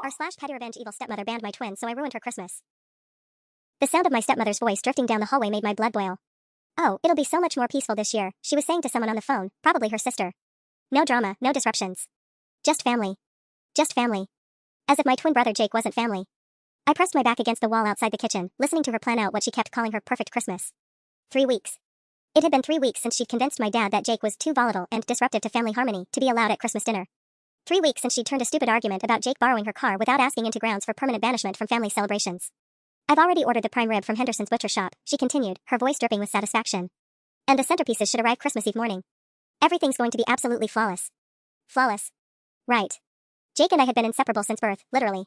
r/pettyrevenge evil stepmother banned my twin, so I ruined her Christmas. The sound of my stepmother's voice drifting down the hallway made my blood boil. Oh, it'll be so much more peaceful this year, she was saying to someone on the phone, probably her sister. No drama, no disruptions. Just family. Just family. As if my twin brother Jake wasn't family. I pressed my back against the wall outside the kitchen, listening to her plan out what she kept calling her perfect Christmas. 3 weeks. It had been 3 weeks since she'd convinced my dad that Jake was too volatile and disruptive to family harmony to be allowed at Christmas dinner. 3 weeks since she'd turned a stupid argument about Jake borrowing her car without asking into grounds for permanent banishment from family celebrations. I've already ordered the prime rib from Henderson's butcher shop, she continued, her voice dripping with satisfaction. And the centerpieces should arrive Christmas Eve morning. Everything's going to be absolutely flawless. Flawless. Right. Jake and I had been inseparable since birth, literally.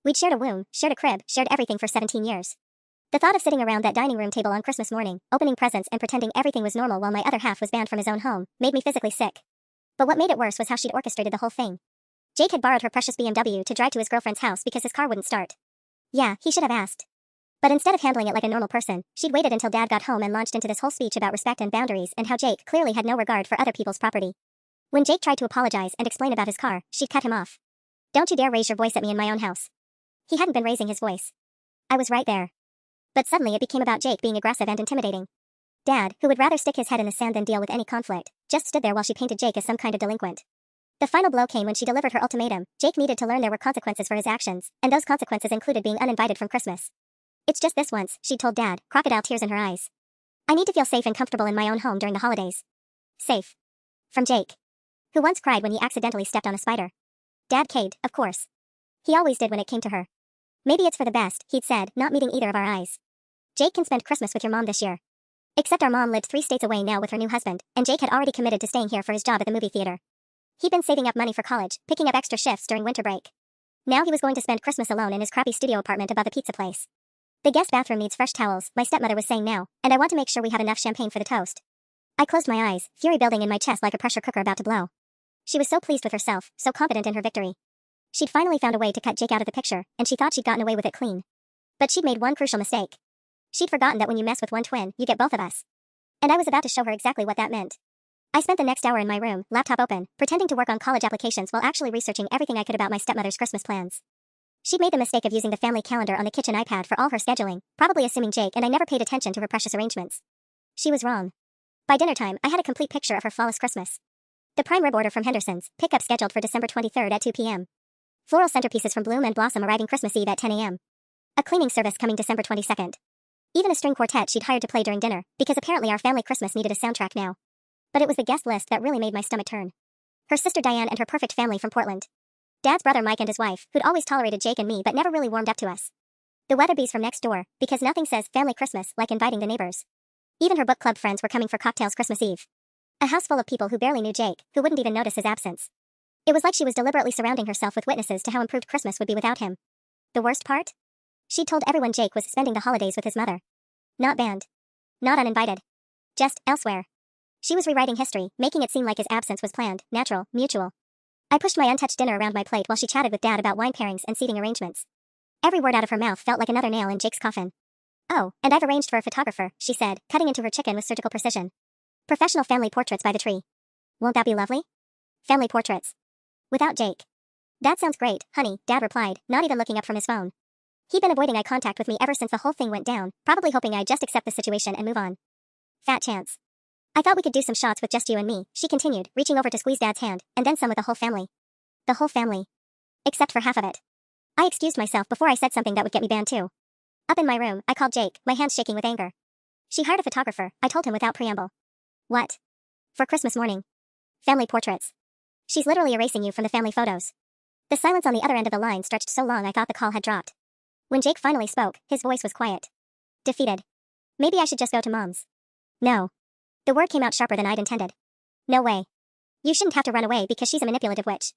We'd shared a womb, shared a crib, shared everything for 17 years. The thought of sitting around that dining room table on Christmas morning, opening presents and pretending everything was normal while my other half was banned from his own home, made me physically sick. But what made it worse was how she'd orchestrated the whole thing. Jake had borrowed her precious BMW to drive to his girlfriend's house because his car wouldn't start. Yeah, he should have asked. But instead of handling it like a normal person, she'd waited until Dad got home and launched into this whole speech about respect and boundaries and how Jake clearly had no regard for other people's property. When Jake tried to apologize and explain about his car, she'd cut him off. Don't you dare raise your voice at me in my own house. He hadn't been raising his voice. I was right there. But suddenly it became about Jake being aggressive and intimidating. Dad, who would rather stick his head in the sand than deal with any conflict, just stood there while she painted Jake as some kind of delinquent. The final blow came when she delivered her ultimatum. Jake needed to learn there were consequences for his actions, and those consequences included being uninvited from Christmas. It's just this once, she'd told Dad, crocodile tears in her eyes. I need to feel safe and comfortable in my own home during the holidays. Safe. From Jake. Who once cried when he accidentally stepped on a spider. Dad caved, of course. He always did when it came to her. Maybe it's for the best, he'd said, not meeting either of our eyes. Jake can spend Christmas with your mom this year. Except our mom lived 3 states away now with her new husband, and Jake had already committed to staying here for his job at the movie theater. He'd been saving up money for college, picking up extra shifts during winter break. Now he was going to spend Christmas alone in his crappy studio apartment above a pizza place. The guest bathroom needs fresh towels, my stepmother was saying now, and I want to make sure we have enough champagne for the toast. I closed my eyes, fury building in my chest like a pressure cooker about to blow. She was so pleased with herself, so confident in her victory. She'd finally found a way to cut Jake out of the picture, and she thought she'd gotten away with it clean. But she'd made one crucial mistake. She'd forgotten that when you mess with one twin, you get both of us. And I was about to show her exactly what that meant. I spent the next hour in my room, laptop open, pretending to work on college applications while actually researching everything I could about my stepmother's Christmas plans. She'd made the mistake of using the family calendar on the kitchen iPad for all her scheduling, probably assuming Jake and I never paid attention to her precious arrangements. She was wrong. By dinner time, I had a complete picture of her flawless Christmas. The prime rib order from Henderson's, pickup scheduled for December 23rd at 2 p.m. Floral centerpieces from Bloom and Blossom arriving Christmas Eve at 10 a.m. A cleaning service coming December 22nd. Even a string quartet she'd hired to play during dinner, because apparently our family Christmas needed a soundtrack now. But it was the guest list that really made my stomach turn. Her sister Diane and her perfect family from Portland. Dad's brother Mike and his wife, who'd always tolerated Jake and me but never really warmed up to us. The Weatherbees from next door, because nothing says family Christmas like inviting the neighbors. Even her book club friends were coming for cocktails Christmas Eve. A house full of people who barely knew Jake, who wouldn't even notice his absence. It was like she was deliberately surrounding herself with witnesses to how improved Christmas would be without him. The worst part? She'd told everyone Jake was spending the holidays with his mother. Not banned. Not uninvited. Just elsewhere. She was rewriting history, making it seem like his absence was planned, natural, mutual. I pushed my untouched dinner around my plate while she chatted with Dad about wine pairings and seating arrangements. Every word out of her mouth felt like another nail in Jake's coffin. Oh, and I've arranged for a photographer, she said, cutting into her chicken with surgical precision. Professional family portraits by the tree. Won't that be lovely? Family portraits. Without Jake. That sounds great, honey, Dad replied, not even looking up from his phone. He'd been avoiding eye contact with me ever since the whole thing went down, probably hoping I'd just accept the situation and move on. Fat chance. I thought we could do some shots with just you and me, she continued, reaching over to squeeze Dad's hand, and then some with the whole family. The whole family. Except for half of it. I excused myself before I said something that would get me banned too. Up in my room, I called Jake, my hands shaking with anger. She hired a photographer, I told him without preamble. What? For Christmas morning. Family portraits. She's literally erasing you from the family photos. The silence on the other end of the line stretched so long I thought the call had dropped. When Jake finally spoke, his voice was quiet. Defeated. Maybe I should just go to Mom's. No. The word came out sharper than I'd intended. No way. You shouldn't have to run away because she's a manipulative witch.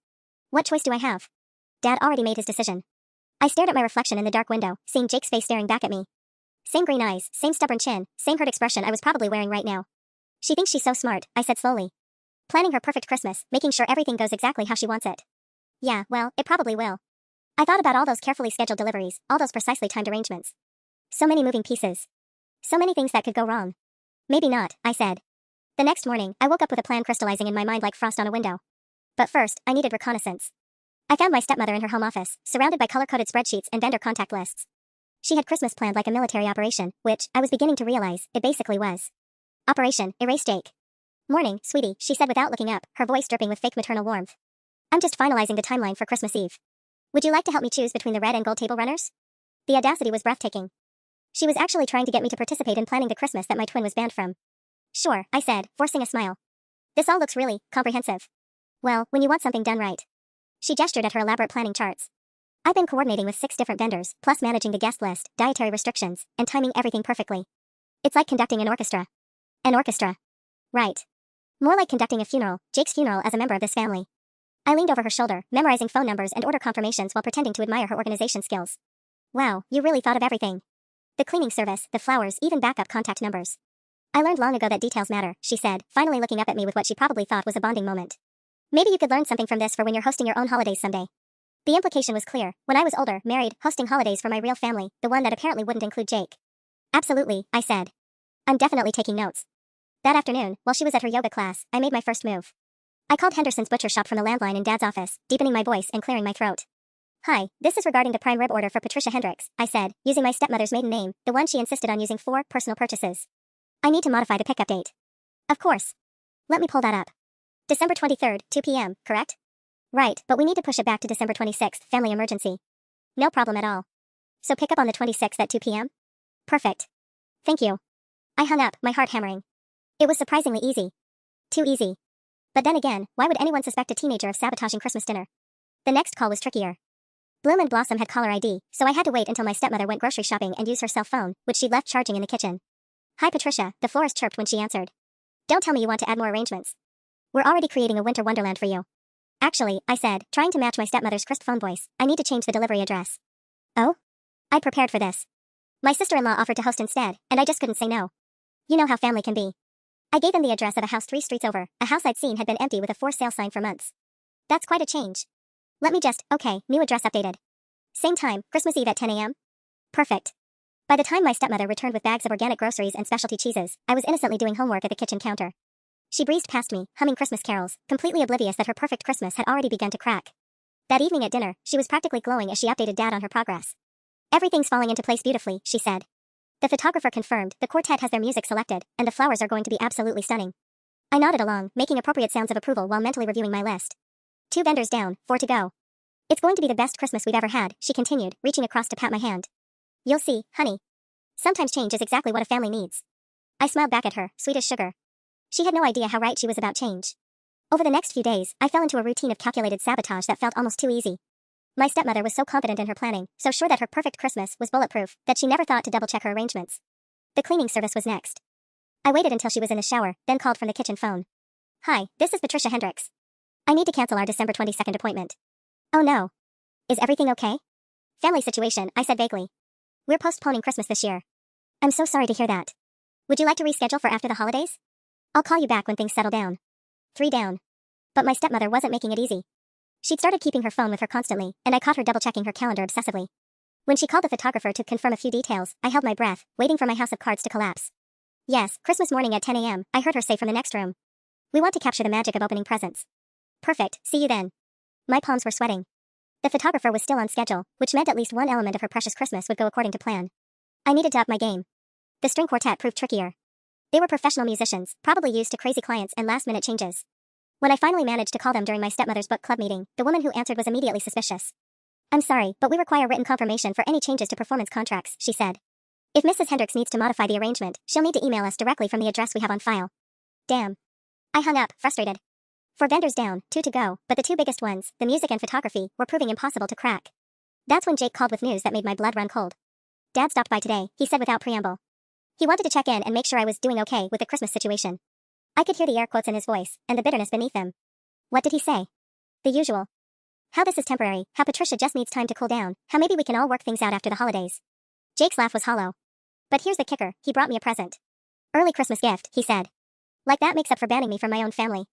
What choice do I have? Dad already made his decision. I stared at my reflection in the dark window, seeing Jake's face staring back at me. Same green eyes, same stubborn chin, same hurt expression I was probably wearing right now. She thinks she's so smart, I said slowly. Planning her perfect Christmas, making sure everything goes exactly how she wants it. Yeah, well, it probably will. I thought about all those carefully scheduled deliveries, all those precisely timed arrangements. So many moving pieces. So many things that could go wrong. Maybe not, I said. The next morning, I woke up with a plan crystallizing in my mind like frost on a window. But first, I needed reconnaissance. I found my stepmother in her home office, surrounded by color-coded spreadsheets and vendor contact lists. She had Christmas planned like a military operation, which, I was beginning to realize, it basically was. Operation Erase Jake. Morning, sweetie, she said without looking up, her voice dripping with fake maternal warmth. I'm just finalizing the timeline for Christmas Eve. Would you like to help me choose between the red and gold table runners? The audacity was breathtaking. She was actually trying to get me to participate in planning the Christmas that my twin was banned from. Sure, I said, forcing a smile. This all looks really comprehensive. Well, when you want something done right. She gestured at her elaborate planning charts. I've been coordinating with 6 different vendors, plus managing the guest list, dietary restrictions, and timing everything perfectly. It's like conducting an orchestra. An orchestra. Right. More like conducting a funeral, Jake's funeral as a member of this family. I leaned over her shoulder, memorizing phone numbers and order confirmations while pretending to admire her organization skills. Wow, you really thought of everything. The cleaning service, the flowers, even backup contact numbers. I learned long ago that details matter, she said, finally looking up at me with what she probably thought was a bonding moment. Maybe you could learn something from this for when you're hosting your own holidays someday. The implication was clear. When I was older, married, hosting holidays for my real family, the one that apparently wouldn't include Jake. Absolutely, I said. I'm definitely taking notes. That afternoon, while she was at her yoga class, I made my first move. I called Henderson's butcher shop from the landline in Dad's office, deepening my voice and clearing my throat. Hi, this is regarding the prime rib order for Patricia Hendricks, I said, using my stepmother's maiden name, the one she insisted on using for personal purchases. I need to modify the pickup date. Of course. Let me pull that up. December 23rd, 2 p.m., correct? Right, but we need to push it back to December 26th, family emergency. No problem at all. So pick up on the 26th at 2 p.m.? Perfect. Thank you. I hung up, my heart hammering. It was surprisingly easy. Too easy. But then again, why would anyone suspect a teenager of sabotaging Christmas dinner? The next call was trickier. Bloom and Blossom had caller ID, so I had to wait until my stepmother went grocery shopping and use her cell phone, which she'd left charging in the kitchen. Hi Patricia, the florist chirped when she answered. Don't tell me you want to add more arrangements. We're already creating a winter wonderland for you. Actually, I said, trying to match my stepmother's crisp phone voice, I need to change the delivery address. Oh? I'd prepared for this. My sister-in-law offered to host instead, and I just couldn't say no. You know how family can be. I gave them the address of a house 3 streets over, a house I'd seen had been empty with a for sale sign for months. That's quite a change. Let me just, okay, new address updated. Same time, Christmas Eve at 10 a.m.? Perfect. By the time my stepmother returned with bags of organic groceries and specialty cheeses, I was innocently doing homework at the kitchen counter. She breezed past me, humming Christmas carols, completely oblivious that her perfect Christmas had already begun to crack. That evening at dinner, she was practically glowing as she updated Dad on her progress. Everything's falling into place beautifully, she said. The photographer confirmed, the quartet has their music selected, and the flowers are going to be absolutely stunning. I nodded along, making appropriate sounds of approval while mentally reviewing my list. 2 vendors down, 4 to go. It's going to be the best Christmas we've ever had, she continued, reaching across to pat my hand. You'll see, honey. Sometimes change is exactly what a family needs. I smiled back at her, sweet as sugar. She had no idea how right she was about change. Over the next few days, I fell into a routine of calculated sabotage that felt almost too easy. My stepmother was so confident in her planning, so sure that her perfect Christmas was bulletproof, that she never thought to double-check her arrangements. The cleaning service was next. I waited until she was in the shower, then called from the kitchen phone. Hi, this is Patricia Hendricks. I need to cancel our December 22nd appointment. Oh no. Is everything okay? Family situation, I said vaguely. We're postponing Christmas this year. I'm so sorry to hear that. Would you like to reschedule for after the holidays? I'll call you back when things settle down. 3 down. But my stepmother wasn't making it easy. She'd started keeping her phone with her constantly, and I caught her double-checking her calendar obsessively. When she called the photographer to confirm a few details, I held my breath, waiting for my house of cards to collapse. Yes, Christmas morning at 10 a.m., I heard her say from the next room. We want to capture the magic of opening presents. Perfect, see you then. My palms were sweating. The photographer was still on schedule, which meant at least one element of her precious Christmas would go according to plan. I needed to up my game. The string quartet proved trickier. They were professional musicians, probably used to crazy clients and last-minute changes. When I finally managed to call them during my stepmother's book club meeting, the woman who answered was immediately suspicious. I'm sorry, but we require written confirmation for any changes to performance contracts, she said. If Mrs. Hendricks needs to modify the arrangement, she'll need to email us directly from the address we have on file. Damn. I hung up, frustrated. 4 vendors down, 2 to go, but the 2 biggest ones, the music and photography, were proving impossible to crack. That's when Jake called with news that made my blood run cold. Dad stopped by today, he said without preamble. He wanted to check in and make sure I was doing okay with the Christmas situation. I could hear the air quotes in his voice, and the bitterness beneath them. What did he say? The usual. How this is temporary, how Patricia just needs time to cool down, how maybe we can all work things out after the holidays. Jake's laugh was hollow. But here's the kicker, he brought me a present. Early Christmas gift, he said. Like that makes up for banning me from my own family.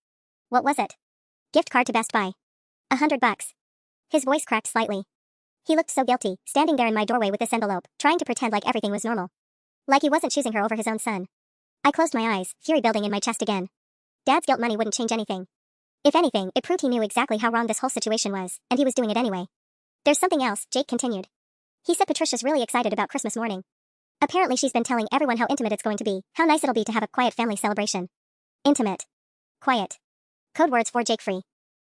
What was it? Gift card to Best Buy. $100. His voice cracked slightly. He looked so guilty, standing there in my doorway with this envelope, trying to pretend like everything was normal. Like he wasn't choosing her over his own son. I closed my eyes, fury building in my chest again. Dad's guilt money wouldn't change anything. If anything, it proved he knew exactly how wrong this whole situation was, and he was doing it anyway. There's something else, Jake continued. He said Patricia's really excited about Christmas morning. Apparently she's been telling everyone how intimate it's going to be, how nice it'll be to have a quiet family celebration. Intimate. Quiet. Code words for Jake free.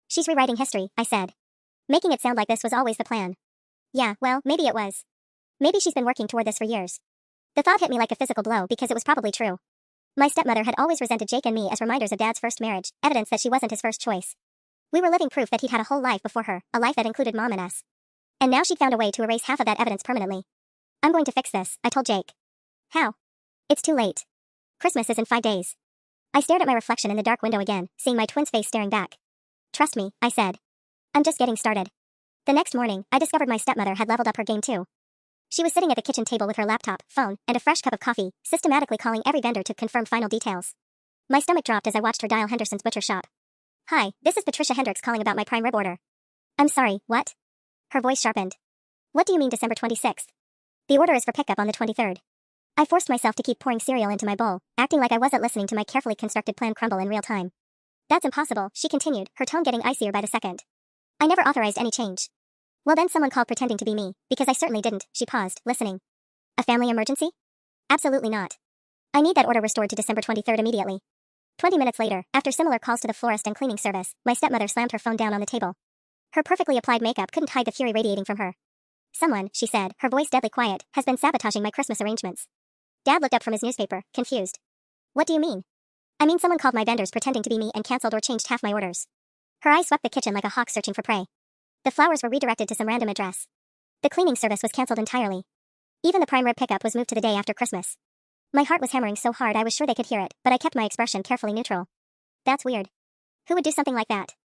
She's rewriting history, I said. Making it sound like this was always the plan. Yeah, well, maybe it was. Maybe she's been working toward this for years. The thought hit me like a physical blow because it was probably true. My stepmother had always resented Jake and me as reminders of Dad's first marriage, evidence that she wasn't his first choice. We were living proof that he'd had a whole life before her, a life that included Mom and us. And now she'd found a way to erase half of that evidence permanently. I'm going to fix this, I told Jake. How? It's too late. Christmas is in 5 days. I stared at my reflection in the dark window again, seeing my twin's face staring back. Trust me, I said. I'm just getting started. The next morning, I discovered my stepmother had leveled up her game too. She was sitting at the kitchen table with her laptop, phone, and a fresh cup of coffee, systematically calling every vendor to confirm final details. My stomach dropped as I watched her dial Henderson's butcher shop. Hi, this is Patricia Hendricks calling about my prime rib order. I'm sorry, what? Her voice sharpened. What do you mean December 26th? The order is for pickup on the 23rd. I forced myself to keep pouring cereal into my bowl, acting like I wasn't listening to my carefully constructed plan crumble in real time. That's impossible, she continued, her tone getting icier by the second. I never authorized any change. Well then someone called pretending to be me, because I certainly didn't, she paused, listening. A family emergency? Absolutely not. I need that order restored to December 23rd immediately. 20 minutes later, after similar calls to the florist and cleaning service, my stepmother slammed her phone down on the table. Her perfectly applied makeup couldn't hide the fury radiating from her. Someone, she said, her voice deadly quiet, has been sabotaging my Christmas arrangements. Dad looked up from his newspaper, confused. What do you mean? I mean someone called my vendors pretending to be me and canceled or changed half my orders. Her eyes swept the kitchen like a hawk searching for prey. The flowers were redirected to some random address. The cleaning service was canceled entirely. Even the prime rib pickup was moved to the day after Christmas. My heart was hammering so hard I was sure they could hear it, but I kept my expression carefully neutral. That's weird. Who would do something like that?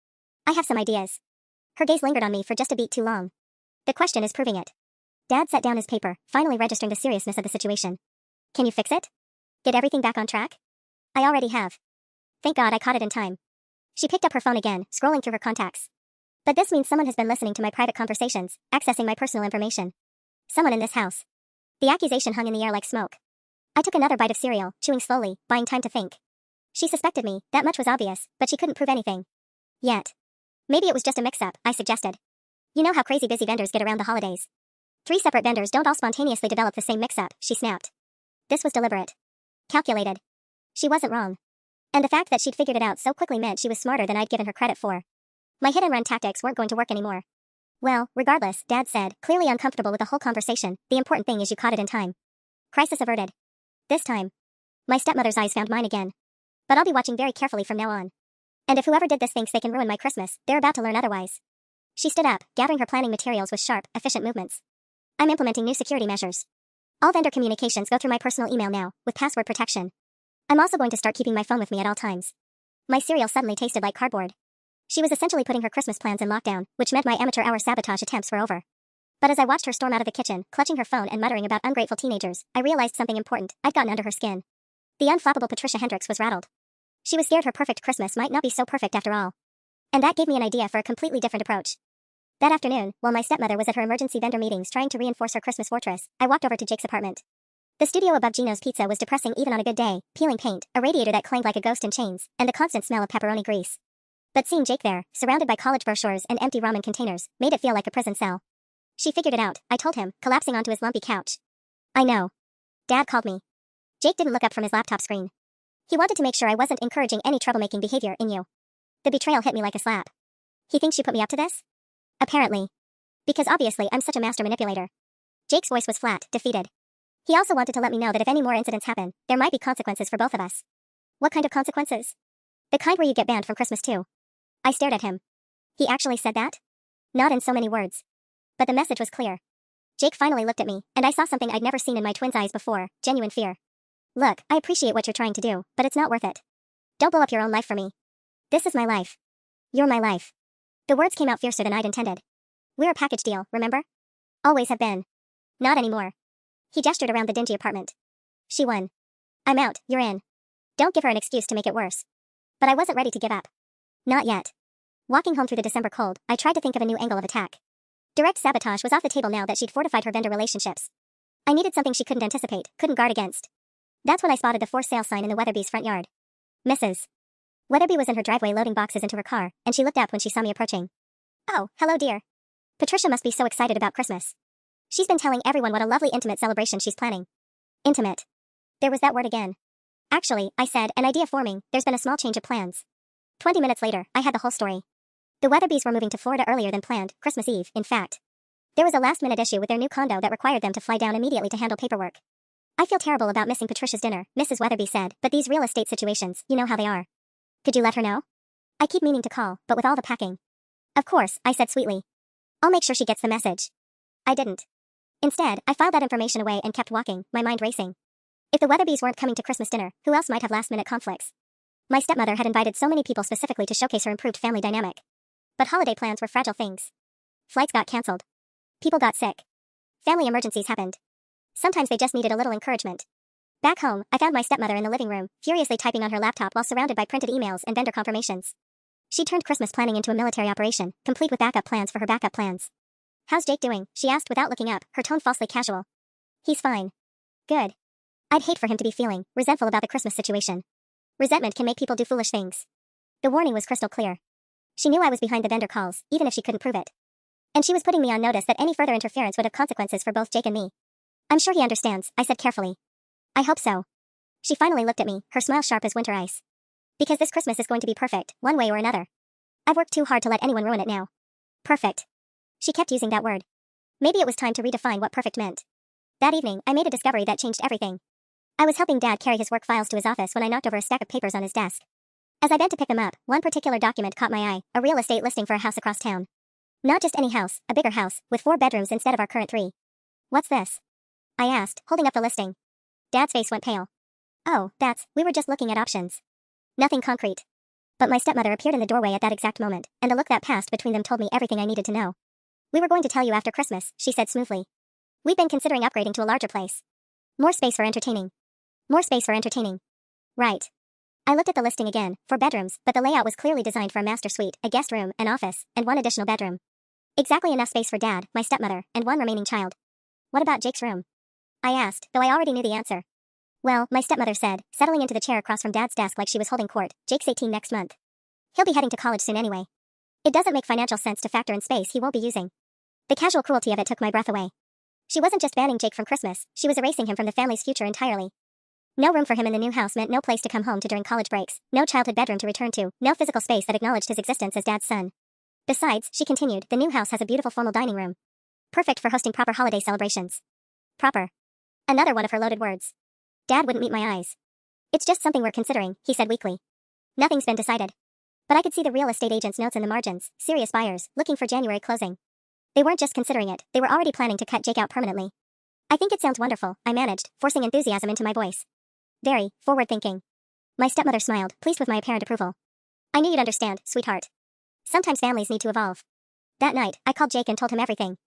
I have some ideas. Her gaze lingered on me for just a beat too long. The question is proving it. Dad set down his paper, finally registering the seriousness of the situation. Can you fix it? Get everything back on track? I already have. Thank God I caught it in time. She picked up her phone again, scrolling through her contacts. But this means someone has been listening to my private conversations, accessing my personal information. Someone in this house. The accusation hung in the air like smoke. I took another bite of cereal, chewing slowly, buying time to think. She suspected me, that much was obvious, but she couldn't prove anything. Yet. Maybe it was just a mix-up, I suggested. You know how crazy busy vendors get around the holidays. 3 separate vendors don't all spontaneously develop the same mix-up, she snapped. This was deliberate. Calculated. She wasn't wrong. And the fact that she'd figured it out so quickly meant she was smarter than I'd given her credit for. My hit-and-run tactics weren't going to work anymore. Well, regardless, Dad said, clearly uncomfortable with the whole conversation, the important thing is you caught it in time. Crisis averted. This time. My stepmother's eyes found mine again. But I'll be watching very carefully from now on. And if whoever did this thinks they can ruin my Christmas, they're about to learn otherwise. She stood up, gathering her planning materials with sharp, efficient movements. I'm implementing new security measures. All vendor communications go through my personal email now, with password protection. I'm also going to start keeping my phone with me at all times. My cereal suddenly tasted like cardboard. She was essentially putting her Christmas plans in lockdown, which meant my amateur hour sabotage attempts were over. But as I watched her storm out of the kitchen, clutching her phone and muttering about ungrateful teenagers, I realized something important. I'd gotten under her skin. The unflappable Patricia Hendricks was rattled. She was scared her perfect Christmas might not be so perfect after all. And that gave me an idea for a completely different approach. That afternoon, while my stepmother was at her emergency vendor meetings trying to reinforce her Christmas fortress, I walked over to Jake's apartment. The studio above Gino's Pizza was depressing even on a good day, peeling paint, a radiator that clanged like a ghost in chains, and the constant smell of pepperoni grease. But seeing Jake there, surrounded by college brochures and empty ramen containers, made it feel like a prison cell. She figured it out, I told him, collapsing onto his lumpy couch. I know. Dad called me. Jake didn't look up from his laptop screen. He wanted to make sure I wasn't encouraging any troublemaking behavior in you. The betrayal hit me like a slap. He thinks you put me up to this? Apparently. Because obviously I'm such a master manipulator. Jake's voice was flat, defeated. He also wanted to let me know that if any more incidents happen, there might be consequences for both of us. What kind of consequences? The kind where you get banned from Christmas too. I stared at him. He actually said that? Not in so many words. But the message was clear. Jake finally looked at me, and I saw something I'd never seen in my twin's eyes before, genuine fear. Look, I appreciate what you're trying to do, but it's not worth it. Don't blow up your own life for me. This is my life. You're my life. The words came out fiercer than I'd intended. We're a package deal, remember? Always have been. Not anymore. He gestured around the dingy apartment. She won. I'm out, you're in. Don't give her an excuse to make it worse. But I wasn't ready to give up. Not yet. Walking home through the December cold, I tried to think of a new angle of attack. Direct sabotage was off the table now that she'd fortified her vendor relationships. I needed something she couldn't anticipate, couldn't guard against. That's when I spotted the for sale sign in the Weatherby's front yard. Mrs. Weatherby was in her driveway loading boxes into her car, and she looked up when she saw me approaching. Oh, hello dear. Patricia must be so excited about Christmas. She's been telling everyone what a lovely intimate celebration she's planning. Intimate. There was that word again. Actually, I said, an idea forming, there's been a small change of plans. 20 minutes later, I had the whole story. The Weatherbys were moving to Florida earlier than planned, Christmas Eve, in fact. There was a last-minute issue with their new condo that required them to fly down immediately to handle paperwork. I feel terrible about missing Patricia's dinner, Mrs. Weatherby said, but these real estate situations, you know how they are. Could you let her know? I keep meaning to call, but with all the packing. Of course, I said sweetly. I'll make sure she gets the message. I didn't. Instead, I filed that information away and kept walking, my mind racing. If the Weatherbys weren't coming to Christmas dinner, who else might have last-minute conflicts? My stepmother had invited so many people specifically to showcase her improved family dynamic. But holiday plans were fragile things. Flights got cancelled. People got sick. Family emergencies happened. Sometimes they just needed a little encouragement. Back home, I found my stepmother in the living room, furiously typing on her laptop while surrounded by printed emails and vendor confirmations. She turned Christmas planning into a military operation, complete with backup plans for her backup plans. How's Jake doing? She asked without looking up, her tone falsely casual. He's fine. Good. I'd hate for him to be feeling resentful about the Christmas situation. Resentment can make people do foolish things. The warning was crystal clear. She knew I was behind the vendor calls, even if she couldn't prove it. And she was putting me on notice that any further interference would have consequences for both Jake and me. I'm sure he understands, I said carefully. I hope so. She finally looked at me, her smile sharp as winter ice. Because this Christmas is going to be perfect, one way or another. I've worked too hard to let anyone ruin it now. Perfect. She kept using that word. Maybe it was time to redefine what perfect meant. That evening, I made a discovery that changed everything. I was helping Dad carry his work files to his office when I knocked over a stack of papers on his desk. As I bent to pick them up, one particular document caught my eye, a real estate listing for a house across town. Not just any house, a bigger house, with 4 bedrooms instead of our current 3. What's this? I asked, holding up the listing. Dad's face went pale. Oh, we were just looking at options. Nothing concrete. But my stepmother appeared in the doorway at that exact moment, and the look that passed between them told me everything I needed to know. We were going to tell you after Christmas, she said smoothly. We've been considering upgrading to a larger place. More space for entertaining. More space for entertaining. Right. I looked at the listing again, 4 bedrooms, but the layout was clearly designed for a master suite, a guest room, an office, and 1 additional bedroom. Exactly enough space for Dad, my stepmother, and 1 remaining child. What about Jake's room? I asked, though I already knew the answer. Well, my stepmother said, settling into the chair across from Dad's desk like she was holding court, Jake's 18 next month. He'll be heading to college soon anyway. It doesn't make financial sense to factor in space he won't be using. The casual cruelty of it took my breath away. She wasn't just banning Jake from Christmas, she was erasing him from the family's future entirely. No room for him in the new house meant no place to come home to during college breaks, no childhood bedroom to return to, no physical space that acknowledged his existence as Dad's son. Besides, she continued, the new house has a beautiful formal dining room. Perfect for hosting proper holiday celebrations. Proper. Another one of her loaded words. Dad wouldn't meet my eyes. It's just something we're considering, he said weakly. Nothing's been decided. But I could see the real estate agent's notes in the margins, serious buyers, looking for January closing. They weren't just considering it, they were already planning to cut Jake out permanently. I think it sounds wonderful, I managed, forcing enthusiasm into my voice. Very forward-thinking. My stepmother smiled, pleased with my apparent approval. I knew you'd understand, sweetheart. Sometimes families need to evolve. That night, I called Jake and told him everything.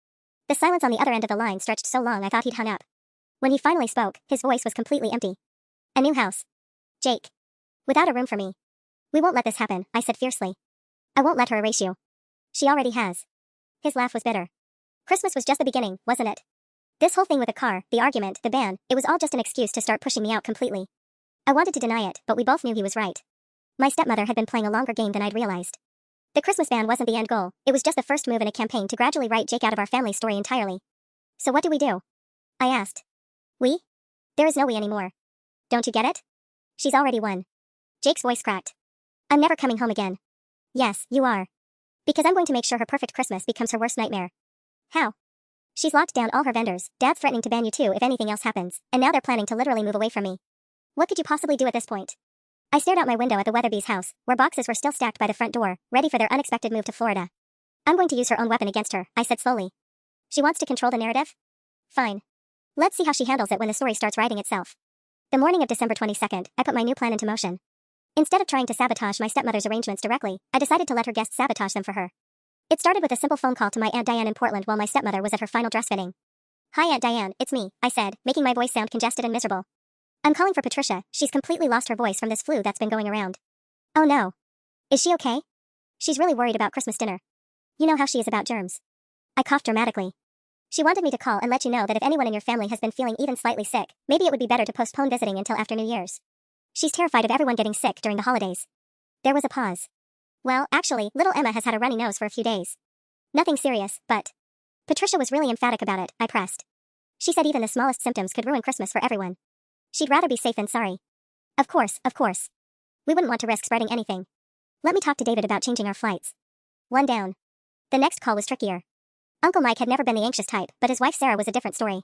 The silence on the other end of the line stretched so long I thought he'd hung up. When he finally spoke, his voice was completely empty. A new house. Jake. Without a room for me. We won't let this happen, I said fiercely. I won't let her erase you. She already has. His laugh was bitter. Christmas was just the beginning, wasn't it? This whole thing with the car, the argument, the ban, it was all just an excuse to start pushing me out completely. I wanted to deny it, but we both knew he was right. My stepmother had been playing a longer game than I'd realized. The Christmas ban wasn't the end goal, it was just the first move in a campaign to gradually write Jake out of our family story entirely. So what do we do? I asked. We? There is no we anymore. Don't you get it? She's already won. Jake's voice cracked. I'm never coming home again. Yes, you are. Because I'm going to make sure her perfect Christmas becomes her worst nightmare. How? She's locked down all her vendors, Dad's threatening to ban you too if anything else happens, and now they're planning to literally move away from me. What could you possibly do at this point? I stared out my window at the Weatherby's house, where boxes were still stacked by the front door, ready for their unexpected move to Florida. I'm going to use her own weapon against her, I said slowly. She wants to control the narrative? Fine. Let's see how she handles it when the story starts writing itself. The morning of December 22nd, I put my new plan into motion. Instead of trying to sabotage my stepmother's arrangements directly, I decided to let her guests sabotage them for her. It started with a simple phone call to my Aunt Diane in Portland while my stepmother was at her final dress fitting. Hi Aunt Diane, it's me, I said, making my voice sound congested and miserable. I'm calling for Patricia, she's completely lost her voice from this flu that's been going around. Oh no. Is she okay? She's really worried about Christmas dinner. You know how she is about germs. I coughed dramatically. She wanted me to call and let you know that if anyone in your family has been feeling even slightly sick, maybe it would be better to postpone visiting until after New Year's. She's terrified of everyone getting sick during the holidays. There was a pause. Well, actually, little Emma has had a runny nose for a few days. Nothing serious, but... Patricia was really emphatic about it, I pressed. She said even the smallest symptoms could ruin Christmas for everyone. She'd rather be safe than sorry. Of course, of course. We wouldn't want to risk spreading anything. Let me talk to David about changing our flights. One down. The next call was trickier. Uncle Mike had never been the anxious type, but his wife Sarah was a different story.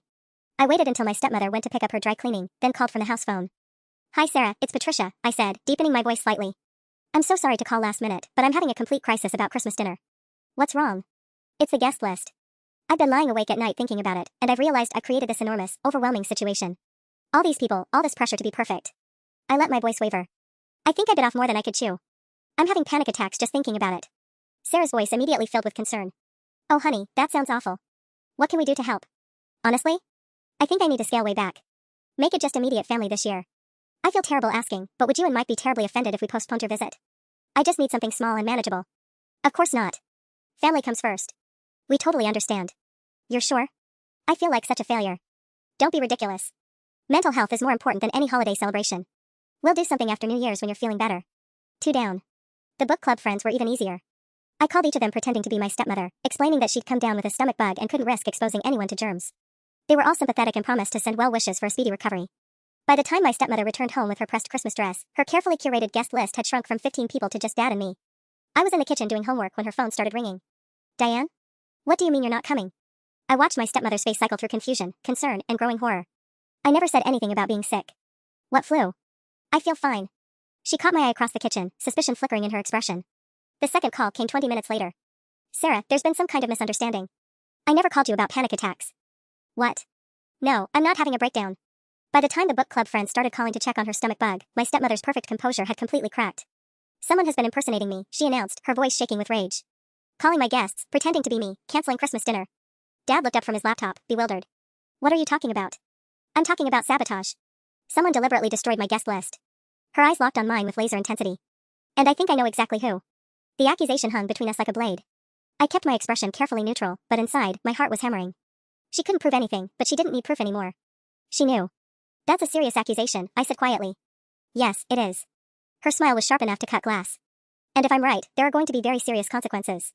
I waited until my stepmother went to pick up her dry cleaning, then called from the house phone. Hi Sarah, it's Patricia, I said, deepening my voice slightly. I'm so sorry to call last minute, but I'm having a complete crisis about Christmas dinner. What's wrong? It's the guest list. I've been lying awake at night thinking about it, and I've realized I created this enormous, overwhelming situation. All these people, all this pressure to be perfect. I let my voice waver. I think I bit off more than I could chew. I'm having panic attacks just thinking about it. Sarah's voice immediately filled with concern. Oh honey, that sounds awful. What can we do to help? Honestly? I think I need to scale way back. Make it just immediate family this year. I feel terrible asking, but would you and Mike be terribly offended if we postponed your visit? I just need something small and manageable. Of course not. Family comes first. We totally understand. You're sure? I feel like such a failure. Don't be ridiculous. Mental health is more important than any holiday celebration. We'll do something after New Year's when you're feeling better. 2 down. The book club friends were even easier. I called each of them pretending to be my stepmother, explaining that she'd come down with a stomach bug and couldn't risk exposing anyone to germs. They were all sympathetic and promised to send well wishes for a speedy recovery. By the time my stepmother returned home with her pressed Christmas dress, her carefully curated guest list had shrunk from 15 people to just Dad and me. I was in the kitchen doing homework when her phone started ringing. Diane? What do you mean you're not coming? I watched my stepmother's face cycle through confusion, concern, and growing horror. I never said anything about being sick. What flu? I feel fine. She caught my eye across the kitchen, suspicion flickering in her expression. The second call came 20 minutes later. Sarah, there's been some kind of misunderstanding. I never called you about panic attacks. What? No, I'm not having a breakdown. By the time the book club friend started calling to check on her stomach bug, my stepmother's perfect composure had completely cracked. Someone has been impersonating me, she announced, her voice shaking with rage. Calling my guests, pretending to be me, canceling Christmas dinner. Dad looked up from his laptop, bewildered. What are you talking about? I'm talking about sabotage. Someone deliberately destroyed my guest list. Her eyes locked on mine with laser intensity. And I think I know exactly who. The accusation hung between us like a blade. I kept my expression carefully neutral, but inside, my heart was hammering. She couldn't prove anything, but she didn't need proof anymore. She knew. That's a serious accusation, I said quietly. Yes, it is. Her smile was sharp enough to cut glass. And if I'm right, there are going to be very serious consequences.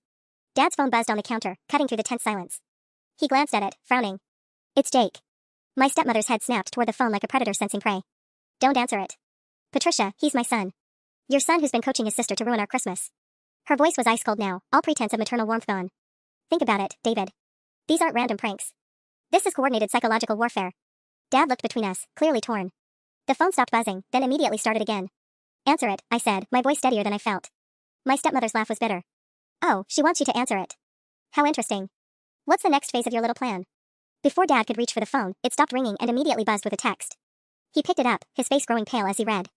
Dad's phone buzzed on the counter, cutting through the tense silence. He glanced at it, frowning. It's Jake. My stepmother's head snapped toward the phone like a predator sensing prey. Don't answer it. Patricia, he's my son. Your son who's been coaching his sister to ruin our Christmas. Her voice was ice cold now, all pretense of maternal warmth gone. Think about it, David. These aren't random pranks. This is coordinated psychological warfare. Dad looked between us, clearly torn. The phone stopped buzzing, then immediately started again. Answer it, I said, my voice steadier than I felt. My stepmother's laugh was bitter. Oh, she wants you to answer it. How interesting. What's the next phase of your little plan? Before Dad could reach for the phone, it stopped ringing and immediately buzzed with a text. He picked it up, his face growing pale as he read.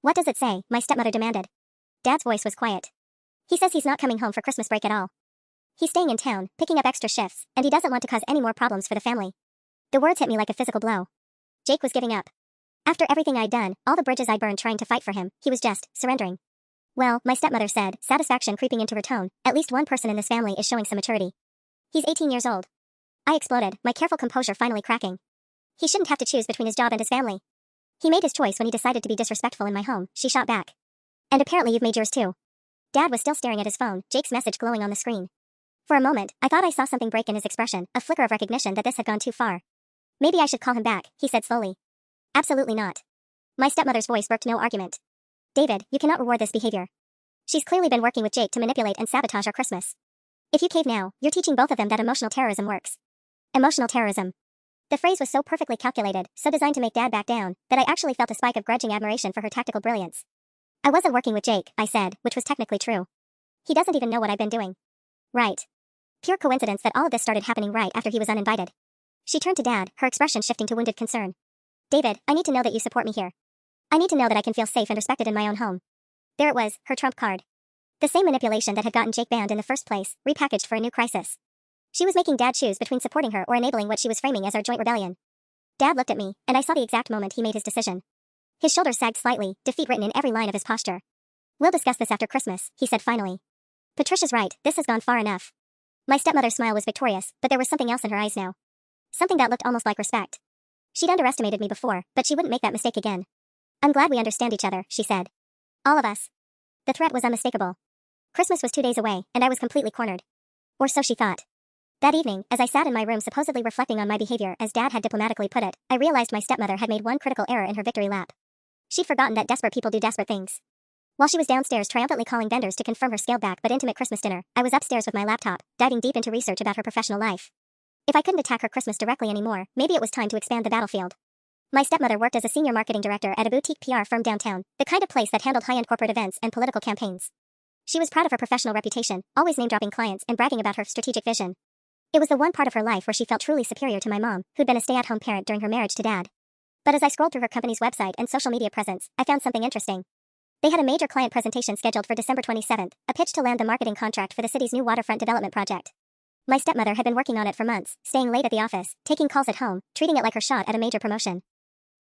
What does it say? My stepmother demanded. Dad's voice was quiet. He says he's not coming home for Christmas break at all. He's staying in town, picking up extra shifts, and he doesn't want to cause any more problems for the family. The words hit me like a physical blow. Jake was giving up. After everything I'd done, all the bridges I'd burned trying to fight for him, he was just surrendering. Well, my stepmother said, satisfaction creeping into her tone, at least one person in this family is showing some maturity. He's 18 years old. I exploded, my careful composure finally cracking. He shouldn't have to choose between his job and his family. He made his choice when he decided to be disrespectful in my home, she shot back. And apparently you've made yours too. Dad was still staring at his phone, Jake's message glowing on the screen. For a moment, I thought I saw something break in his expression, a flicker of recognition that this had gone too far. Maybe I should call him back, he said slowly. Absolutely not. My stepmother's voice brooked no argument. David, you cannot reward this behavior. She's clearly been working with Jake to manipulate and sabotage our Christmas. If you cave now, you're teaching both of them that emotional terrorism works. Emotional terrorism. The phrase was so perfectly calculated, so designed to make Dad back down, that I actually felt a spike of grudging admiration for her tactical brilliance. I wasn't working with Jake, I said, which was technically true. He doesn't even know what I've been doing. Right. Pure coincidence that all of this started happening right after he was uninvited. She turned to Dad, her expression shifting to wounded concern. David, I need to know that you support me here. I need to know that I can feel safe and respected in my own home. There it was, her trump card. The same manipulation that had gotten Jake banned in the first place, repackaged for a new crisis. She was making Dad choose between supporting her or enabling what she was framing as our joint rebellion. Dad looked at me, and I saw the exact moment he made his decision. His shoulders sagged slightly, defeat written in every line of his posture. We'll discuss this after Christmas, he said finally. Patricia's right, this has gone far enough. My stepmother's smile was victorious, but there was something else in her eyes now. Something that looked almost like respect. She'd underestimated me before, but she wouldn't make that mistake again. I'm glad we understand each other, she said. All of us. The threat was unmistakable. Christmas was 2 days away, and I was completely cornered. Or so she thought. That evening, as I sat in my room supposedly reflecting on my behavior as Dad had diplomatically put it, I realized my stepmother had made one critical error in her victory lap. She'd forgotten that desperate people do desperate things. While she was downstairs triumphantly calling vendors to confirm her scaled-back but intimate Christmas dinner, I was upstairs with my laptop, diving deep into research about her professional life. If I couldn't attack her Christmas directly anymore, maybe it was time to expand the battlefield. My stepmother worked as a senior marketing director at a boutique PR firm downtown, the kind of place that handled high-end corporate events and political campaigns. She was proud of her professional reputation, always name-dropping clients and bragging about her strategic vision. It was the one part of her life where she felt truly superior to my mom, who'd been a stay-at-home parent during her marriage to Dad. But as I scrolled through her company's website and social media presence, I found something interesting. They had a major client presentation scheduled for December 27th, a pitch to land the marketing contract for the city's new waterfront development project. My stepmother had been working on it for months, staying late at the office, taking calls at home, treating it like her shot at a major promotion.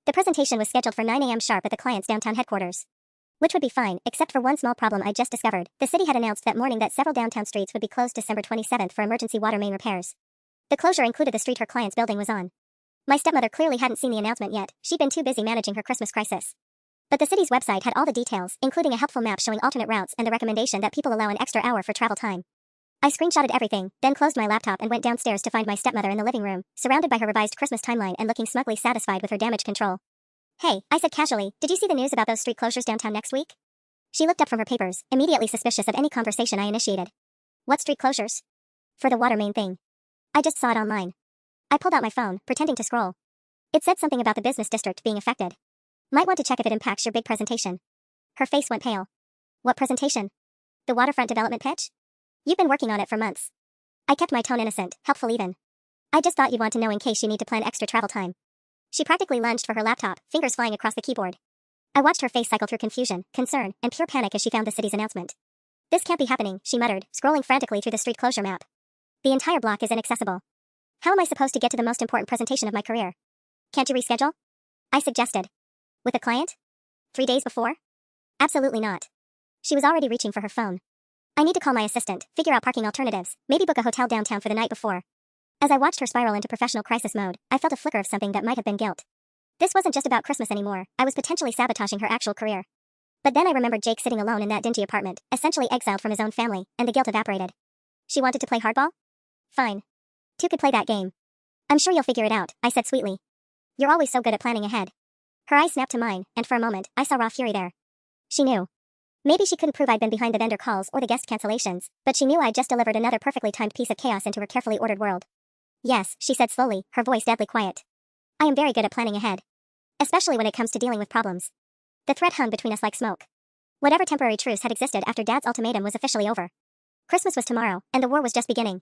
The presentation was scheduled for 9 a.m. sharp at the client's downtown headquarters. Which would be fine, except for one small problem I just discovered. The city had announced that morning that several downtown streets would be closed December 27th for emergency water main repairs. The closure included the street her client's building was on. My stepmother clearly hadn't seen the announcement yet, she'd been too busy managing her Christmas crisis. But the city's website had all the details, including a helpful map showing alternate routes and the recommendation that people allow an extra hour for travel time. I screenshotted everything, then closed my laptop and went downstairs to find my stepmother in the living room, surrounded by her revised Christmas timeline and looking smugly satisfied with her damage control. "Hey," I said casually, "did you see the news about those street closures downtown next week?" She looked up from her papers, immediately suspicious of any conversation I initiated. "What street closures?" "For the water main thing. I just saw it online." I pulled out my phone, pretending to scroll. It said something about the business district being affected. "Might want to check if it impacts your big presentation." Her face went pale. "What presentation?" "The waterfront development pitch? You've been working on it for months." I kept my tone innocent, helpful even. "I just thought you'd want to know in case you need to plan extra travel time." She practically lunged for her laptop, fingers flying across the keyboard. I watched her face cycle through confusion, concern, and pure panic as she found the city's announcement. "This can't be happening," she muttered, scrolling frantically through the street closure map. "The entire block is inaccessible. How am I supposed to get to the most important presentation of my career?" "Can't you reschedule?" I suggested. "With a client? 3 days before?" "Absolutely not." She was already reaching for her phone. "I need to call my assistant, figure out parking alternatives, maybe book a hotel downtown for the night before." As I watched her spiral into professional crisis mode, I felt a flicker of something that might have been guilt. This wasn't just about Christmas anymore, I was potentially sabotaging her actual career. But then I remembered Jake sitting alone in that dingy apartment, essentially exiled from his own family, and the guilt evaporated. She wanted to play hardball? Fine. Two could play that game. "I'm sure you'll figure it out," I said sweetly. "You're always so good at planning ahead." Her eyes snapped to mine, and for a moment, I saw raw fury there. She knew. Maybe she couldn't prove I'd been behind the vendor calls or the guest cancellations, but she knew I'd just delivered another perfectly timed piece of chaos into her carefully ordered world. "Yes," she said slowly, her voice deadly quiet. "I am very good at planning ahead. Especially when it comes to dealing with problems." The threat hung between us like smoke. Whatever temporary truce had existed after Dad's ultimatum was officially over. Christmas was tomorrow, and the war was just beginning.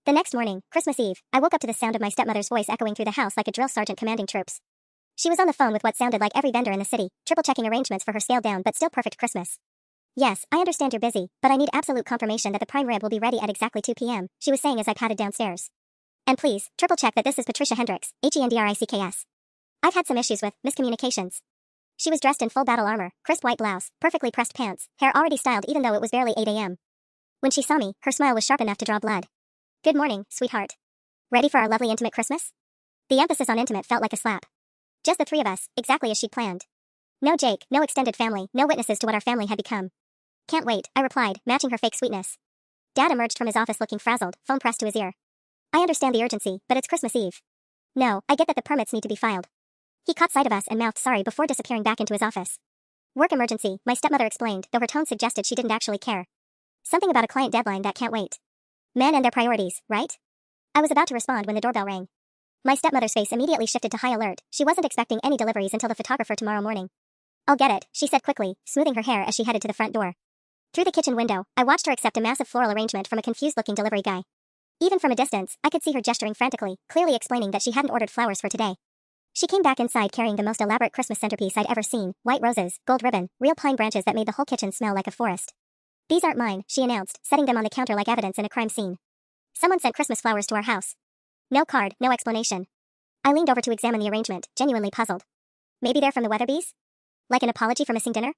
The next morning, Christmas Eve, I woke up to the sound of my stepmother's voice echoing through the house like a drill sergeant commanding troops. She was on the phone with what sounded like every vendor in the city, triple-checking arrangements for her scaled-down but still perfect Christmas. "Yes, I understand you're busy, but I need absolute confirmation that the prime rib will be ready at exactly 2 p.m., she was saying as I padded downstairs. "And please, triple-check that this is Patricia Hendricks, Hendricks. I've had some issues with miscommunications." She was dressed in full battle armor, crisp white blouse, perfectly pressed pants, hair already styled even though it was barely 8 a.m. When she saw me, her smile was sharp enough to draw blood. "Good morning, sweetheart. Ready for our lovely intimate Christmas?" The emphasis on intimate felt like a slap. Just the three of us, exactly as she'd planned. No Jake, no extended family, no witnesses to what our family had become. "Can't wait," I replied, matching her fake sweetness. Dad emerged from his office looking frazzled, phone pressed to his ear. "I understand the urgency, but it's Christmas Eve." "No, I get that the permits need to be filed." He caught sight of us and mouthed sorry before disappearing back into his office. "Work emergency," my stepmother explained, though her tone suggested she didn't actually care. "Something about a client deadline that can't wait. Men and their priorities, right?" I was about to respond when the doorbell rang. My stepmother's face immediately shifted to high alert. She wasn't expecting any deliveries until the photographer tomorrow morning. "I'll get it," she said quickly, smoothing her hair as she headed to the front door. Through the kitchen window, I watched her accept a massive floral arrangement from a confused-looking delivery guy. Even from a distance, I could see her gesturing frantically, clearly explaining that she hadn't ordered flowers for today. She came back inside carrying the most elaborate Christmas centerpiece I'd ever seen, white roses, gold ribbon, real pine branches that made the whole kitchen smell like a forest. "These aren't mine," she announced, setting them on the counter like evidence in a crime scene. "Someone sent Christmas flowers to our house." No card, no explanation. I leaned over to examine the arrangement, genuinely puzzled. "Maybe they're from the Weatherbys? Like an apology for missing dinner?"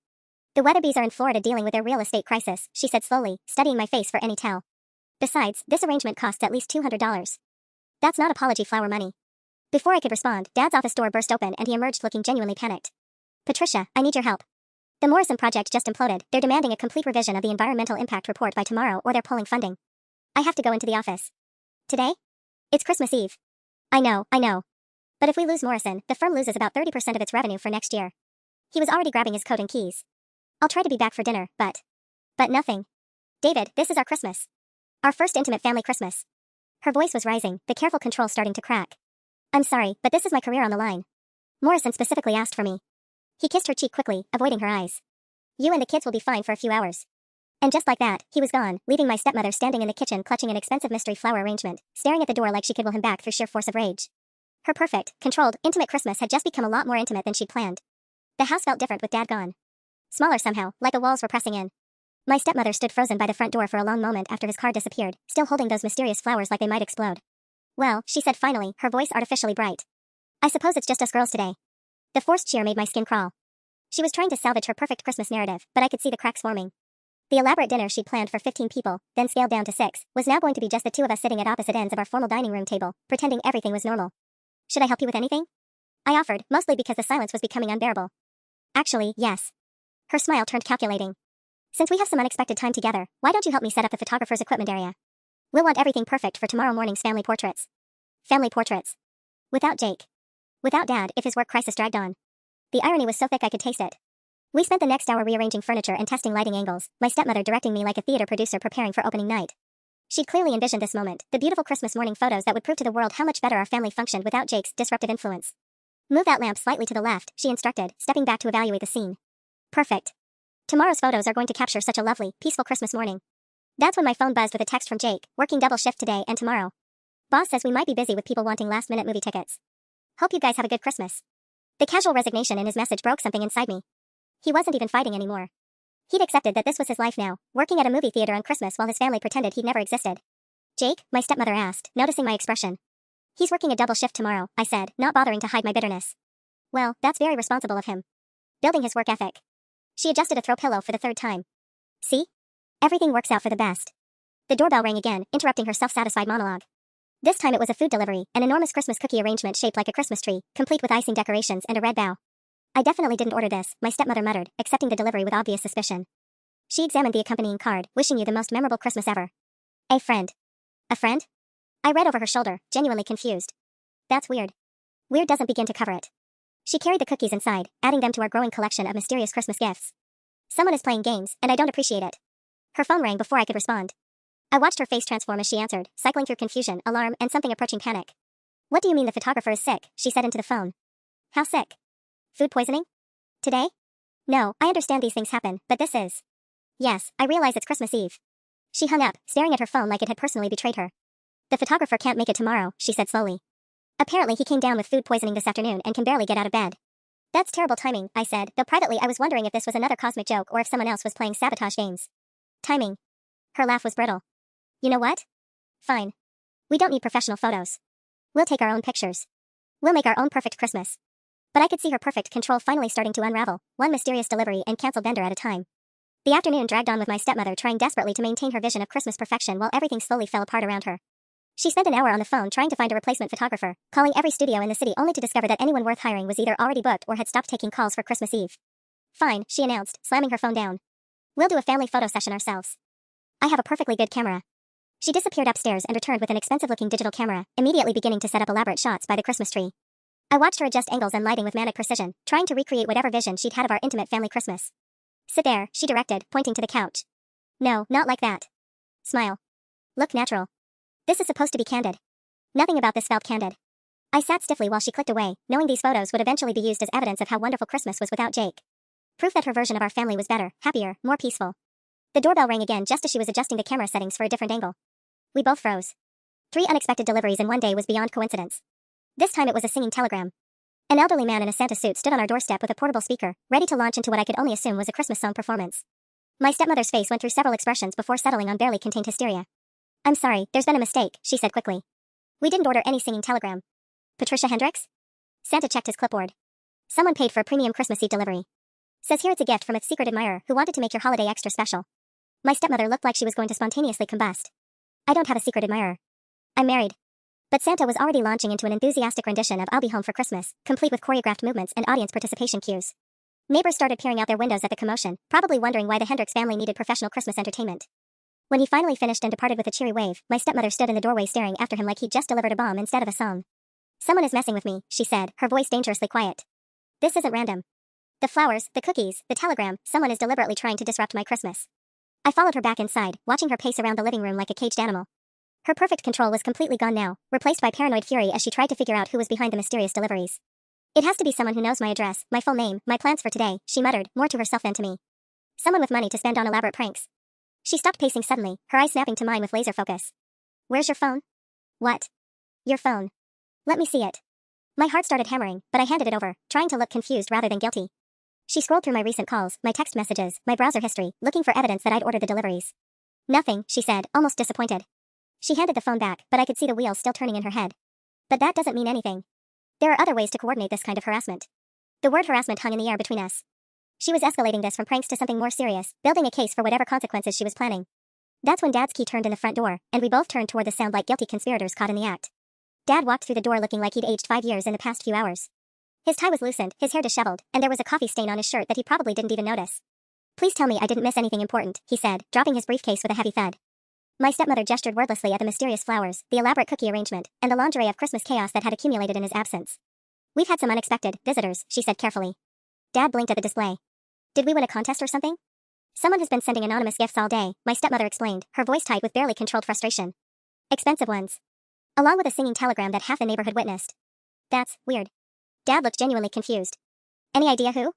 "The Weatherbys are in Florida dealing with their real estate crisis," she said slowly, studying my face for any tell. "Besides, this arrangement costs at least $200. That's not apology flower money." Before I could respond, Dad's office door burst open and he emerged looking genuinely panicked. "Patricia, I need your help." The Morrison project just imploded. They're demanding a complete revision of the environmental impact report by tomorrow or they're pulling funding. I have to go into the office. Today? It's Christmas Eve. I know. But if we lose Morrison, the firm loses about 30% of its revenue for next year. He was already grabbing his coat and keys. I'll try to be back for dinner, but nothing. David, this is our Christmas. Our first intimate family Christmas. Her voice was rising, the careful control starting to crack. I'm sorry, but this is my career on the line. Morrison specifically asked for me. He kissed her cheek quickly, avoiding her eyes. You and the kids will be fine for a few hours. And just like that, he was gone, leaving my stepmother standing in the kitchen clutching an expensive mystery flower arrangement, staring at the door like she could will him back through sheer force of rage. Her perfect, controlled, intimate Christmas had just become a lot more intimate than she'd planned. The house felt different with Dad gone. Smaller somehow, like the walls were pressing in. My stepmother stood frozen by the front door for a long moment after his car disappeared, still holding those mysterious flowers like they might explode. Well, she said finally, her voice artificially bright. I suppose it's just us girls today. The forced cheer made my skin crawl. She was trying to salvage her perfect Christmas narrative, but I could see the cracks forming. The elaborate dinner she'd planned for 15 people, then scaled down to 6, was now going to be just the two of us sitting at opposite ends of our formal dining room table, pretending everything was normal. Should I help you with anything? I offered, mostly because the silence was becoming unbearable. Actually, yes. Her smile turned calculating. Since we have some unexpected time together, why don't you help me set up the photographer's equipment area? We'll want everything perfect for tomorrow morning's family portraits. Family portraits. Without Jake. Without Dad, if his work crisis dragged on. The irony was so thick I could taste it. We spent the next hour rearranging furniture and testing lighting angles, my stepmother directing me like a theater producer preparing for opening night. She'd clearly envisioned this moment, the beautiful Christmas morning photos that would prove to the world how much better our family functioned without Jake's disruptive influence. Move that lamp slightly to the left, she instructed, stepping back to evaluate the scene. Perfect. Tomorrow's photos are going to capture such a lovely, peaceful Christmas morning. That's when my phone buzzed with a text from Jake, working double shift today and tomorrow. Boss says we might be busy with people wanting last-minute movie tickets. Hope you guys have a good Christmas. The casual resignation in his message broke something inside me. He wasn't even fighting anymore. He'd accepted that this was his life now, working at a movie theater on Christmas while his family pretended he'd never existed. Jake, my stepmother asked, noticing my expression. He's working a double shift tomorrow, I said, not bothering to hide my bitterness. Well, that's very responsible of him. Building his work ethic. She adjusted a throw pillow for the third time. See? Everything works out for the best. The doorbell rang again, interrupting her self-satisfied monologue. This time it was a food delivery, an enormous Christmas cookie arrangement shaped like a Christmas tree, complete with icing decorations and a red bow. I definitely didn't order this, my stepmother muttered, accepting the delivery with obvious suspicion. She examined the accompanying card, wishing you the most memorable Christmas ever. A friend. A friend? I read over her shoulder, genuinely confused. That's weird. Weird doesn't begin to cover it. She carried the cookies inside, adding them to our growing collection of mysterious Christmas gifts. Someone is playing games, and I don't appreciate it. Her phone rang before I could respond. I watched her face transform as she answered, cycling through confusion, alarm, and something approaching panic. What do you mean the photographer is sick? She said into the phone. How sick? Food poisoning? Today? No, I understand these things happen, but this is. Yes, I realize it's Christmas Eve. She hung up, staring at her phone like it had personally betrayed her. The photographer can't make it tomorrow, she said slowly. Apparently he came down with food poisoning this afternoon and can barely get out of bed. That's terrible timing, I said, though privately I was wondering if this was another cosmic joke or if someone else was playing sabotage games. Timing. Her laugh was brittle. You know what? Fine. We don't need professional photos. We'll take our own pictures. We'll make our own perfect Christmas. But I could see her perfect control finally starting to unravel, one mysterious delivery and canceled vendor at a time. The afternoon dragged on with my stepmother trying desperately to maintain her vision of Christmas perfection while everything slowly fell apart around her. She spent an hour on the phone trying to find a replacement photographer, calling every studio in the city only to discover that anyone worth hiring was either already booked or had stopped taking calls for Christmas Eve. Fine, she announced, slamming her phone down. We'll do a family photo session ourselves. I have a perfectly good camera. She disappeared upstairs and returned with an expensive-looking digital camera, immediately beginning to set up elaborate shots by the Christmas tree. I watched her adjust angles and lighting with manic precision, trying to recreate whatever vision she'd had of our intimate family Christmas. Sit there, she directed, pointing to the couch. No, not like that. Smile. Look natural. This is supposed to be candid. Nothing about this felt candid. I sat stiffly while she clicked away, knowing these photos would eventually be used as evidence of how wonderful Christmas was without Jake. Proof that her version of our family was better, happier, more peaceful. The doorbell rang again just as she was adjusting the camera settings for a different angle. We both froze. 3 unexpected deliveries in one day was beyond coincidence. This time it was a singing telegram. An elderly man in a Santa suit stood on our doorstep with a portable speaker, ready to launch into what I could only assume was a Christmas song performance. My stepmother's face went through several expressions before settling on barely contained hysteria. I'm sorry, there's been a mistake, she said quickly. We didn't order any singing telegram. Patricia Hendricks? Santa checked his clipboard. Someone paid for a premium Christmas Eve delivery. Says here it's a gift from its secret admirer who wanted to make your holiday extra special. My stepmother looked like she was going to spontaneously combust. I don't have a secret admirer. I'm married. But Santa was already launching into an enthusiastic rendition of I'll Be Home for Christmas, complete with choreographed movements and audience participation cues. Neighbors started peering out their windows at the commotion, probably wondering why the Hendricks family needed professional Christmas entertainment. When he finally finished and departed with a cheery wave, my stepmother stood in the doorway staring after him like he'd just delivered a bomb instead of a song. Someone is messing with me, she said, her voice dangerously quiet. This isn't random. The flowers, the cookies, the telegram, someone is deliberately trying to disrupt my Christmas. I followed her back inside, watching her pace around the living room like a caged animal. Her perfect control was completely gone now, replaced by paranoid fury as she tried to figure out who was behind the mysterious deliveries. It has to be someone who knows my address, my full name, my plans for today, she muttered, more to herself than to me. Someone with money to spend on elaborate pranks. She stopped pacing suddenly, her eyes snapping to mine with laser focus. Where's your phone? What? Your phone. Let me see it. My heart started hammering, but I handed it over, trying to look confused rather than guilty. She scrolled through my recent calls, my text messages, my browser history, looking for evidence that I'd ordered the deliveries. Nothing, she said, almost disappointed. She handed the phone back, but I could see the wheels still turning in her head. But that doesn't mean anything. There are other ways to coordinate this kind of harassment. The word harassment hung in the air between us. She was escalating this from pranks to something more serious, building a case for whatever consequences she was planning. That's when Dad's key turned in the front door, and we both turned toward the sound like guilty conspirators caught in the act. Dad walked through the door looking like he'd aged 5 years in the past few hours. His tie was loosened, his hair disheveled, and there was a coffee stain on his shirt that he probably didn't even notice. Please tell me I didn't miss anything important, he said, dropping his briefcase with a heavy thud. My stepmother gestured wordlessly at the mysterious flowers, the elaborate cookie arrangement, and the lingerie of Christmas chaos that had accumulated in his absence. We've had some unexpected visitors, she said carefully. Dad blinked at the display. Did we win a contest or something? Someone has been sending anonymous gifts all day, my stepmother explained, her voice tight with barely controlled frustration. Expensive ones. Along with a singing telegram that half the neighborhood witnessed. That's weird. Dad looked genuinely confused. Any idea who?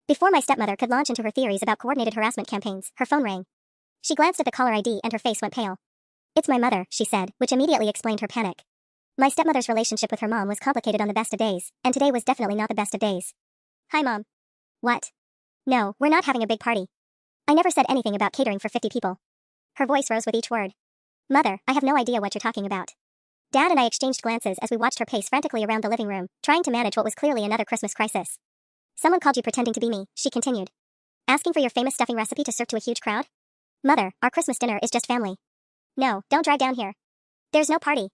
Before my stepmother could launch into her theories about coordinated harassment campaigns, her phone rang. She glanced at the caller ID and her face went pale. It's my mother, she said, which immediately explained her panic. My stepmother's relationship with her mom was complicated on the best of days, and today was definitely not the best of days. Hi, Mom. What? No, we're not having a big party. I never said anything about catering for 50 people. Her voice rose with each word. Mother, I have no idea what you're talking about. Dad and I exchanged glances as we watched her pace frantically around the living room, trying to manage what was clearly another Christmas crisis. Someone called you pretending to be me, she continued. Asking for your famous stuffing recipe to serve to a huge crowd? Mother, our Christmas dinner is just family. No, don't drive down here. There's no party.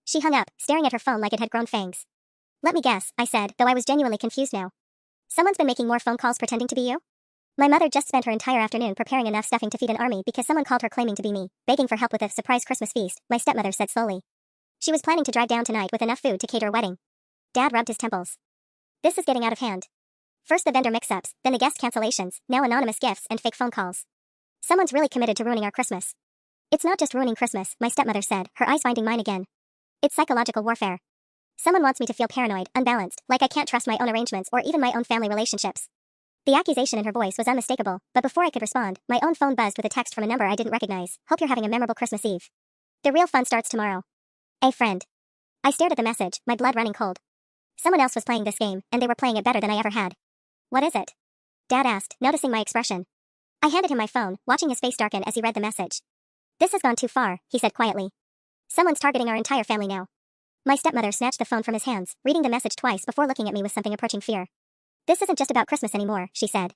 She hung up, staring at her phone like it had grown fangs. Let me guess, I said, though I was genuinely confused now. Someone's been making more phone calls pretending to be you? My mother just spent her entire afternoon preparing enough stuffing to feed an army because someone called her claiming to be me, begging for help with a surprise Christmas feast, my stepmother said slowly. She was planning to drive down tonight with enough food to cater a wedding. Dad rubbed his temples. This is getting out of hand. First the vendor mix-ups, then the guest cancellations, now anonymous gifts and fake phone calls. Someone's really committed to ruining our Christmas. It's not just ruining Christmas, my stepmother said, her eyes finding mine again. It's psychological warfare. Someone wants me to feel paranoid, unbalanced, like I can't trust my own arrangements or even my own family relationships. The accusation in her voice was unmistakable, but before I could respond, my own phone buzzed with a text from a number I didn't recognize. Hope you're having a memorable Christmas Eve. The real fun starts tomorrow. A friend. I stared at the message, my blood running cold. Someone else was playing this game, and they were playing it better than I ever had. What is it? Dad asked, noticing my expression. I handed him my phone, watching his face darken as he read the message. This has gone too far, he said quietly. Someone's targeting our entire family now. My stepmother snatched the phone from his hands, reading the message twice before looking at me with something approaching fear. This isn't just about Christmas anymore, she said.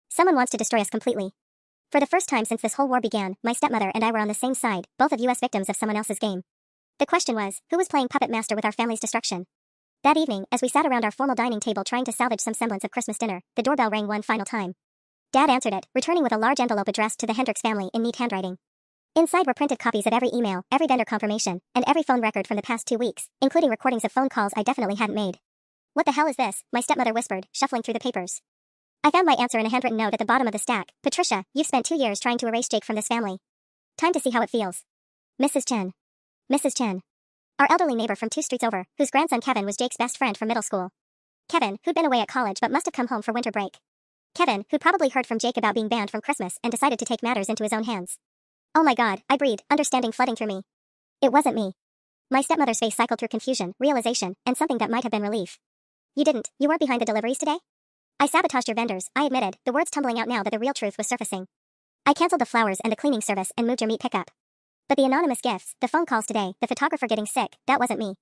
Someone wants to destroy us completely. For the first time since this whole war began, my stepmother and I were on the same side, both of US victims of someone else's game. The question was, who was playing puppet master with our family's destruction? That evening, as we sat around our formal dining table trying to salvage some semblance of Christmas dinner, the doorbell rang one final time. Dad answered it, returning with a large envelope addressed to the Hendricks family in neat handwriting. Inside were printed copies of every email, every vendor confirmation, and every phone record from the past 2 weeks, including recordings of phone calls I definitely hadn't made. What the hell is this? My stepmother whispered, shuffling through the papers. I found my answer in a handwritten note at the bottom of the stack. Patricia, you've spent 2 years trying to erase Jake from this family. Time to see how it feels. Mrs. Chen. Mrs. Chen. Our elderly neighbor from 2 streets over, whose grandson Kevin was Jake's best friend from middle school. Kevin, who'd been away at college but must have come home for winter break. Kevin, who'd probably heard from Jake about being banned from Christmas and decided to take matters into his own hands. Oh my God, I breathed, understanding flooding through me. It wasn't me. My stepmother's face cycled through confusion, realization, and something that might have been relief. You weren't behind the deliveries today? I sabotaged your vendors, I admitted, the words tumbling out now that the real truth was surfacing. I canceled the flowers and the cleaning service and moved your meat pickup. But the anonymous gifts, the phone calls today, the photographer getting sick, that wasn't me.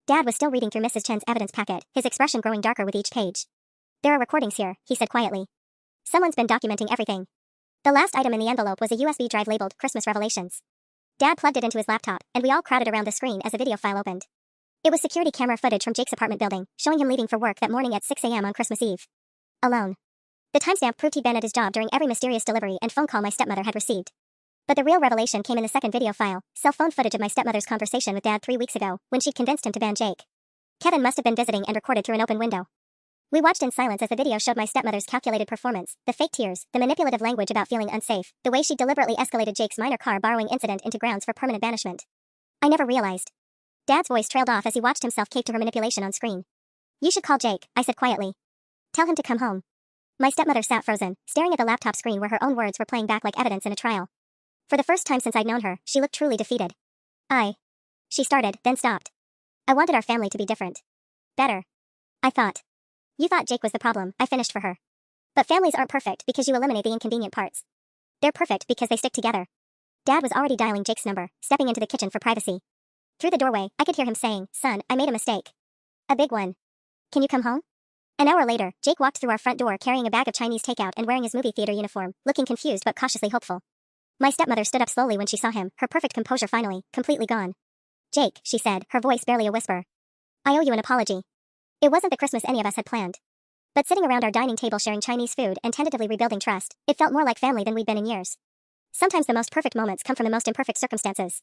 Dad was still reading through Mrs. Chen's evidence packet, his expression growing darker with each page. There are recordings here, he said quietly. Someone's been documenting everything. The last item in the envelope was a USB drive labeled Christmas Revelations. Dad plugged it into his laptop, and we all crowded around the screen as the video file opened. It was security camera footage from Jake's apartment building, showing him leaving for work that morning at 6 a.m. on Christmas Eve. Alone. The timestamp proved he'd been at his job during every mysterious delivery and phone call my stepmother had received. But the real revelation came in the second video file, cell phone footage of my stepmother's conversation with Dad 3 weeks ago, when she'd convinced him to ban Jake. Kevin must have been visiting and recorded through an open window. We watched in silence as the video showed my stepmother's calculated performance, the fake tears, the manipulative language about feeling unsafe, the way she deliberately escalated Jake's minor car borrowing incident into grounds for permanent banishment. I never realized. Dad's voice trailed off as he watched himself cave to her manipulation on screen. You should call Jake, I said quietly. Tell him to come home. My stepmother sat frozen, staring at the laptop screen where her own words were playing back like evidence in a trial. For the first time since I'd known her, she looked truly defeated. She started, then stopped. I wanted our family to be different. Better. I thought. You thought Jake was the problem, I finished for her. But families aren't perfect because you eliminate the inconvenient parts. They're perfect because they stick together. Dad was already dialing Jake's number, stepping into the kitchen for privacy. Through the doorway, I could hear him saying, Son, I made a mistake. A big one. Can you come home? An hour later, Jake walked through our front door carrying a bag of Chinese takeout and wearing his movie theater uniform, looking confused but cautiously hopeful. My stepmother stood up slowly when she saw him, her perfect composure finally, completely gone. Jake, she said, her voice barely a whisper. I owe you an apology. It wasn't the Christmas any of us had planned. But sitting around our dining table sharing Chinese food and tentatively rebuilding trust, it felt more like family than we'd been in years. Sometimes the most perfect moments come from the most imperfect circumstances.